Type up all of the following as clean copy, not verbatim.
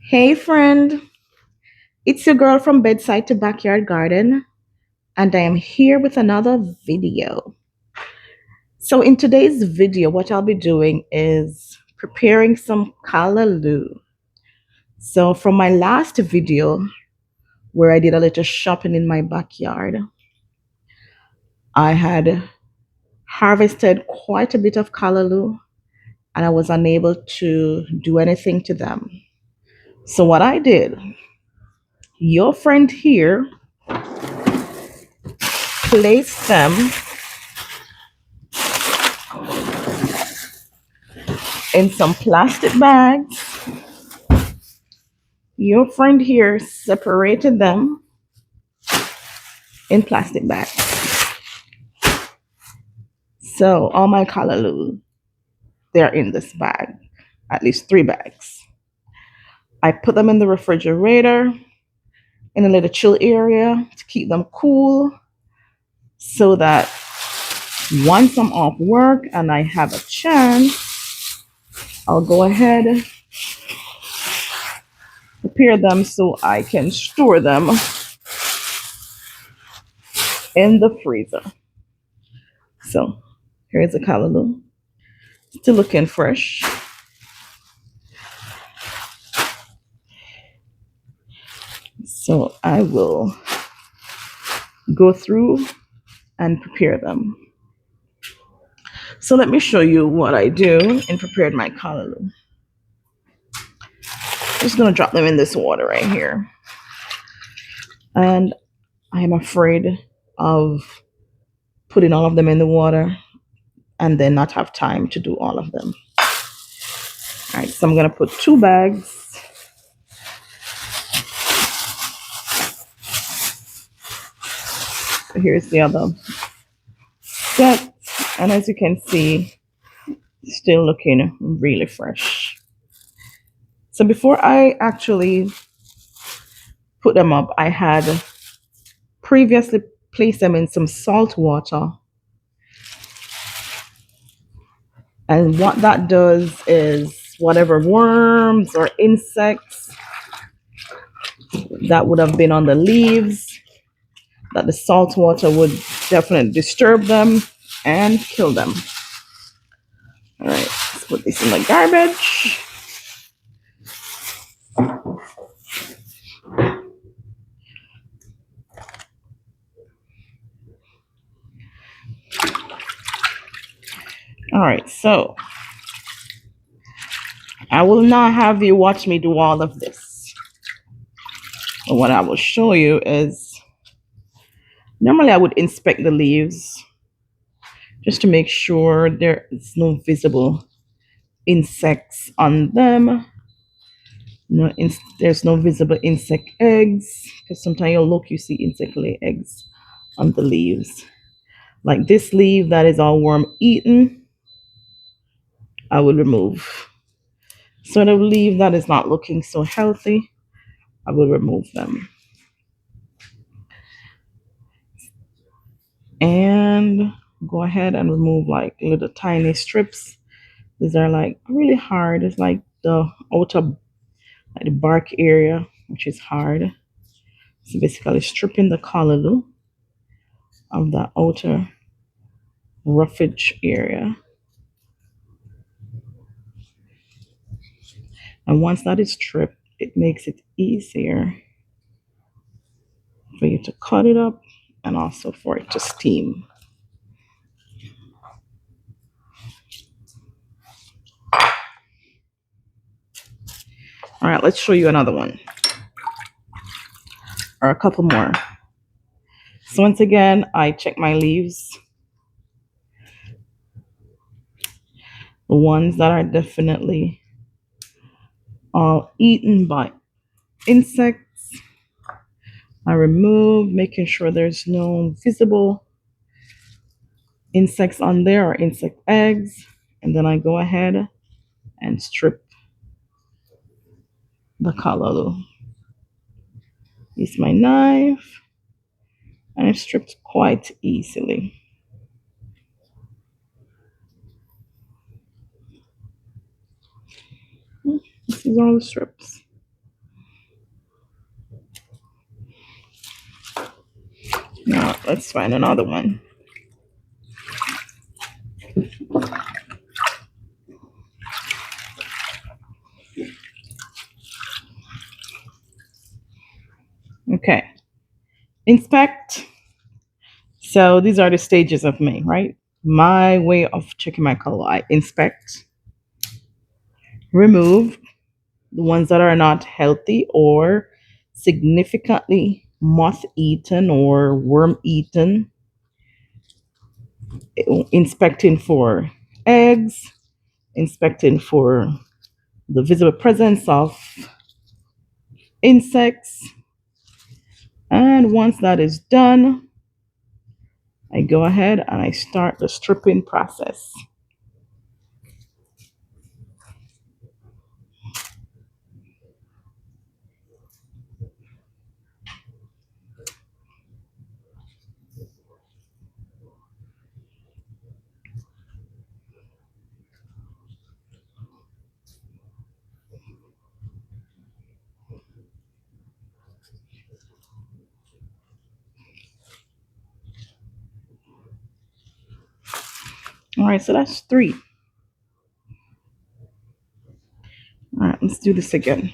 Hey friend, it's your girl from bedside to backyard garden, and I am here with another video. So, in today's video, what I'll be doing is preparing some callaloo. So, from my last video where I did a little shopping in my backyard, I had harvested quite a bit of callaloo and I was unable to do anything to them. So, what I did, your friend here placed them in some plastic bags. Your friend here separated them in plastic bags. So all my callaloo, they're in this bag, at least 3 bags. I put them in the refrigerator in a little chill area to keep them cool so that once I'm off work and I have a chance, I'll go ahead, prepare them so I can store them in the freezer. So here's the callaloo, still looking fresh. So I will go through and prepare them. So let me show you what I do in preparing my callaloo. I'm just gonna drop them in this water right here. And I am afraid of putting all of them in the water and then not have time to do all of them. All right, so I'm gonna put 2 bags. Here's the other set. And as you can see, still looking really fresh. So before I actually put them up, I had previously placed them in some salt water. And what that does is whatever worms or insects that would have been on the leaves, that the salt water would definitely disturb them and kill them. All right, let's put this in the garbage. All right, so I will not have you watch me do all of this. But what I will show you is normally I would inspect the leaves just to make sure there is no visible insects on them. No, there's no visible insect eggs, because sometimes you'll look, you see insect lay eggs on the leaves. Like this leaf that is all worm eaten, I will remove. So the leaf that is not looking so healthy, I will remove them. And go ahead and remove like little tiny strips. These are like really hard. It's like the outer, like the bark area, which is hard. So basically stripping the callaloo of the outer roughage area. And once that is stripped, it makes it easier for you to cut it up and also for it to steam. All right, let's show you another one or a couple more. So once again, I check my leaves. The ones that are definitely eaten by insects, I remove, making sure there's no visible insects on there or insect eggs. And then I go ahead and strip the callaloo. Use my knife and it strips quite easily. This is all the strips. Now let's find another one. Okay. Inspect. So these are the stages of me, right? My way of checking my color. I inspect, remove the ones that are not healthy or significantly moth eaten or worm eaten, inspecting for eggs, inspecting for the visible presence of insects. And once that is done, I go ahead and I start the stripping process. All right, so that's 3. All right, let's do this again.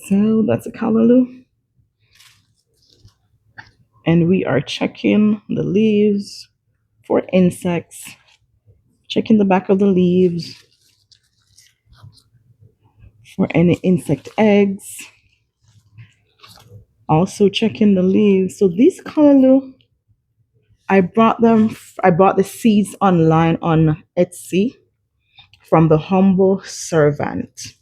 So that's a callaloo. And we are checking the leaves for insects, checking the back of the leaves for any insect eggs, also checking the leaves. So these callaloo, I bought the seeds online on Etsy from the Humble Servant.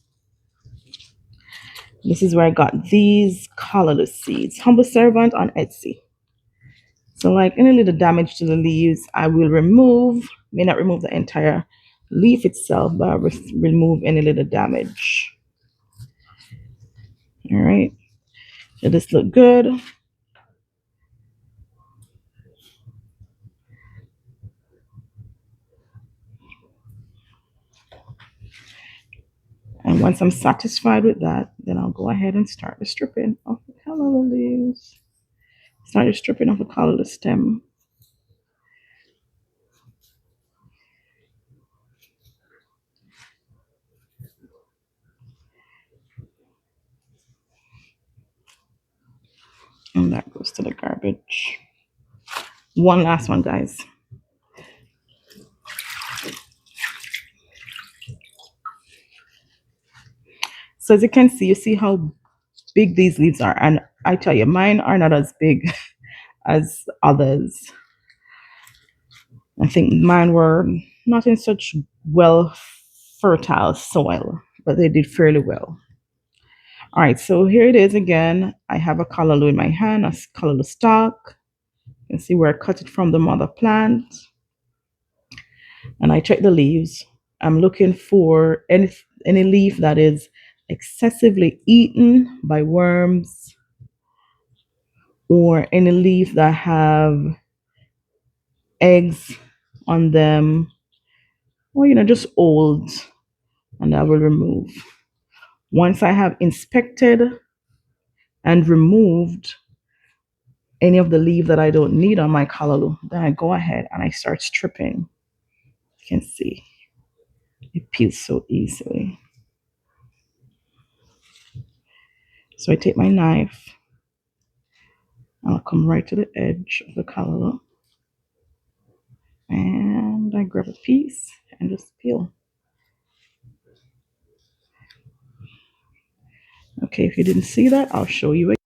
This is where I got these callaloo seeds. Humble Servant on Etsy. So like any little damage to the leaves, I will remove, may not remove the entire leaf itself, but I will remove any little damage. All right. So this look good. And once I'm satisfied with that, then I'll go ahead and start the stripping of the callaloo leaves. Start the stripping of the callaloo stem. And that goes to the garbage. One last one, guys. So as you can see, you see how big these leaves are. And I tell you, mine are not as big as others. I think mine were not in such well fertile soil, but they did fairly well. All right, so here it is again. I have a callaloo in my hand, a callaloo stalk. You can see where I cut it from the mother plant. And I check the leaves. I'm looking for any leaf that is excessively eaten by worms or any leaf that have eggs on them or just old, and I will remove. Once I have inspected and removed any of the leaf that I don't need on my callaloo, then I go ahead and I start stripping. You can see it peels so easily. So I take my knife and I'll come right to the edge of the callaloo and I grab a piece and just peel. Okay, if you didn't see that, I'll show you again.